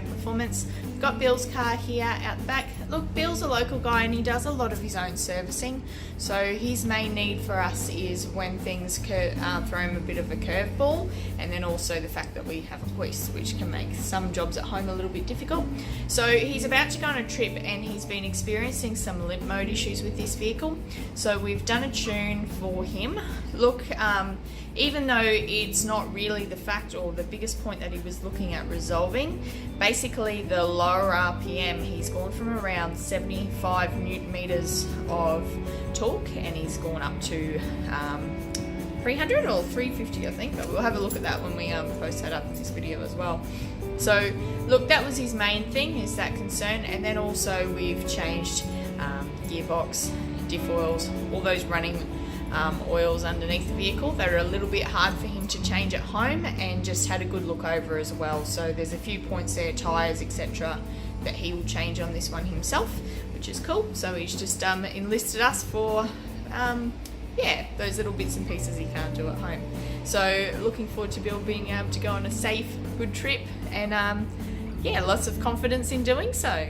okay performance. We've got Bill's car here out the back. Look, Bill's a local guy and he does a lot of his own servicing, so his main need for us is when things throw him a bit of a curveball, and then also the fact that we have a hoist, which can make some jobs at home a little bit difficult. So he's about to go on a trip and he's been experiencing some limp mode issues with this vehicle, so we've done a tune for him. Look, even though it's not really the fact or the biggest point that he was looking at resolving, basically the lower RPM, he's gone from around 75 newton meters of torque and he's gone up to 300 or 350 I think, but we'll have a look at that when we post that up in this video as well. So look, that was his main thing, is that concern. And then also we've changed gearbox, diff oils, all those running oils underneath the vehicle that are a little bit hard for him to change at home, and just had a good look over as well. So there's a few points there, tyres, etc., that he will change on this one himself, which is cool. So he's just enlisted us for yeah, those little bits and pieces he can't do at home. So looking forward to Bill being able to go on a safe, good trip, and yeah, lots of confidence in doing so.